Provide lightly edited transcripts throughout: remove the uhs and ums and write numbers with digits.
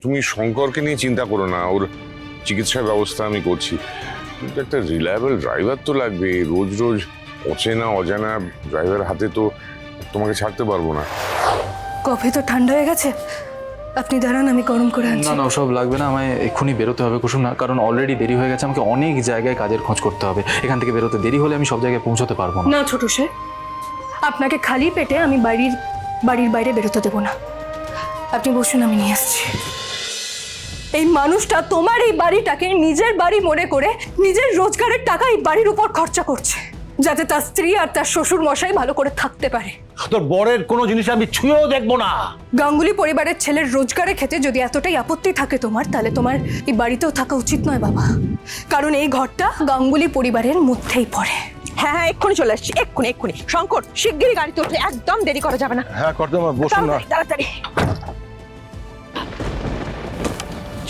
তুমি শঙ্করকে নিয়ে চিন্তা করো না, ওর চিকিৎসার ব্যবস্থা আমি করছি। কিন্তু একটা রিলায়েবল ড্রাইভার তো লাগবে। রোজ রোজ অচেনা অজানা ড্রাইভার হাতে তো তোমাকে ছাড়তে পারবো না। কফি তো ঠান্ডা হয়ে গেছে, আপনি দাঁড়ান, আমি গরম করে আনছি। না না, ওসব লাগবে না, আমায় এক্ষুনি বেরোতে হবে কুসুম না, কারণ অলরেডি দেরি হয়ে গেছে। আমাকে অনেক জায়গায় কাজের খোঁজ করতে হবে। এখান থেকে বেরোতে দেরি হলে আমি সব জায়গায় পৌঁছতে পারবো না। না ছোট সাহেব, আপনাকে খালি পেটে আমি বাড়ির বাইরে বেরোতে দেবো না। আপনি বসুন, আমি নিয়ে আসছি। এই মানুষটা তোমার এই বাড়িটাকে নিজের বাড়ি মনে করে নিজের রোজগারের টাকা এই বাড়ির উপর খরচা করছে, যাতে তার স্ত্রী আর তার শ্বশুর মশাই ভালো করে থাকতে পারে। তোর বরের কোনো জিনিস আমি ছুঁয়েও দেখবো না। গাঙ্গুলি পরিবারের ছেলের রোজগারে খেতে যদি এতটাই আপত্তি থাকে তোমার, তাহলে তোমার এই বাড়িতেও থাকা উচিত নয় বাবা, কারণ এই ঘরটা গাঙ্গুলি পরিবারের মধ্যেই পড়ে। হ্যাঁ হ্যাঁ, এক্ষুনি চলে আসছি, এক্ষুনি। শঙ্কর, শিগগিরই গাড়িতে উঠে, একদম দেরি করা যাবে না। হ্যাঁ কর্দমা, বসুন না। তাড়াতাড়ি।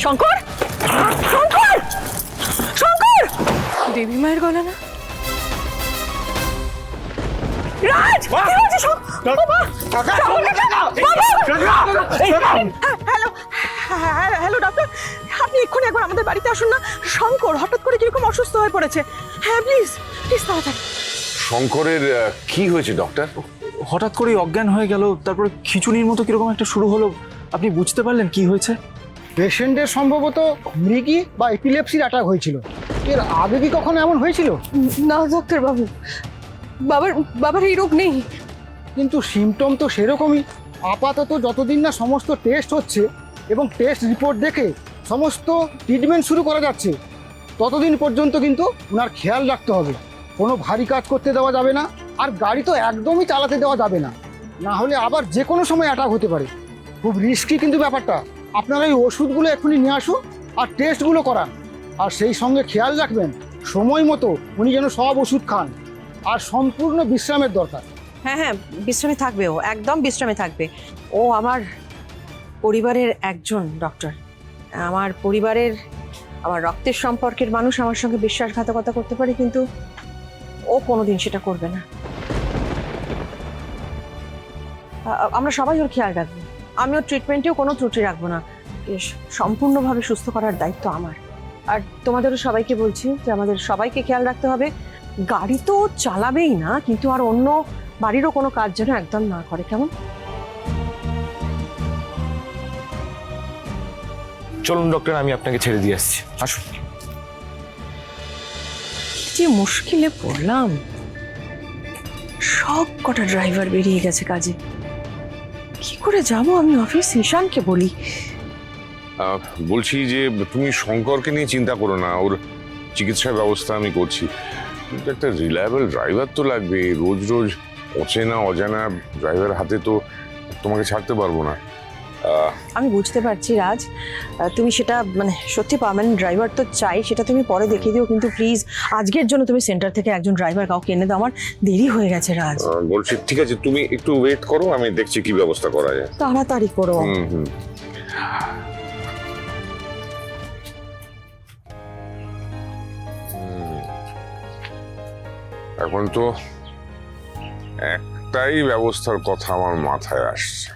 শঙ্কর, শঙ্কর, শঙ্কর! দেবী মায়ের গলা না? রাজ, কি হয়েছে? হ্যালো ডক্টর, আপনি এক্ষুনি একবার আমাদের বাড়িতে আসুন না। শঙ্কর হঠাৎ করে কিরকম অসুস্থ হয়ে পড়েছে। হ্যাঁ প্লিজ তাড়াতাড়ি। শঙ্করের কি হয়েছে ডক্টর? হঠাৎ করেই অজ্ঞান হয়ে গেল, তারপরে খিচুনির মতো কিরকম একটা শুরু হলো। আপনি বুঝতে পারলেন কি হয়েছে? পেশেন্টের সম্ভবত মৃগী বা এপিলেপসির অ্যাটাক হয়েছিল। এর আগে কি কখনো এমন হয়েছিল? না ডাক্তার বাবু, বাবার এই রোগ নেই। কিন্তু সিমটম তো সেরকমই। আপাতত যতদিন না সমস্ত টেস্ট হচ্ছে এবং টেস্ট রিপোর্ট দেখে সমস্ত ট্রিটমেন্ট শুরু করা যাচ্ছে, ততদিন পর্যন্ত কিন্তু ওনার খেয়াল রাখতে হবে। কোনো ভারী কাজ করতে দেওয়া যাবে না, আর গাড়ি তো একদমই চালাতে দেওয়া যাবে না, না হলে আবার যে কোনো সময় অ্যাটাক হতে পারে। খুব রিস্কি কিন্তু ব্যাপারটা। আপনারা এই ওষুধগুলো এখনই নিয়ে আসুন আর টেস্টগুলো করান, আর সেই সঙ্গে খেয়াল রাখবেন সময় মতো উনি যেন সব ওষুধ খান, আর সম্পূর্ণ বিশ্রামের দরকার। হ্যাঁ, বিশ্রামে থাকবে, ও একদম বিশ্রামে থাকবে। ও আমার পরিবারের একজন ডক্টর, আমার পরিবারের, আমার রক্তের সম্পর্কের মানুষ আমার সঙ্গে বিশ্বাসঘাতকতা করতে পারে, কিন্তু ও কোনোদিন সেটা করবে না। আমরা সবাই ওর খেয়াল রাখবো। আমি ওর ট্রিটমেন্টেও কোনো ত্রুটি রাখবো না। সম্পূর্ণভাবে সুস্থ করার দায়িত্ব আমার। আর তোমাদেরও সবাইকে বলছি যে আমাদের সবাইকে খেয়াল রাখতে হবে। গাড়ি তো চালাবেই না, কিন্তু আর অন্য বাড়িরও কোনো কাজ যেন একদম না করে, কেমন? চলুন ডক্টর, আমি আপনাকে ছেড়ে দিয়ে আসছি, আসুন। যে মুশকিলে পড়লাম, সব কটা ড্রাইভার বেরিয়ে গেছে কাজে। কি করে যাব আমি অফিস? ঈশানকে বলি। বলছি যে তুমি শঙ্করকে নিয়ে চিন্তা করো না, ওর চিকিৎসার ব্যবস্থা আমি করছি। কিন্তু একটা রিলায়েবল ড্রাইভার তো লাগবে। রোজ রোজ অচেনা অজানা ড্রাইভার হাতে তো তোমাকে ছাড়তে পারবো না। আমি বুঝতে পারছি রাজ, তুমি সেটা মানে সত্যি পার্মানেন্ট ড্রাইভার তো চাই, সেটা তুমি পরে দেখিয়ে দিও, কিন্তু প্লিজ আজকের জন্য তুমি সেন্টার থেকে একজন ড্রাইভার কাউকে এনে দাও। আমার দেরি হয়ে গেছে রাজ। বলছি ঠিক আছে, তুমি একটু ওয়েট করো, আমি দেখছি কি ব্যবস্থা করা যায়। তাড়াতাড়ি করো। হুম। এখন তো একটাই ব্যবস্থার কথা আমার মাথায় আসছে।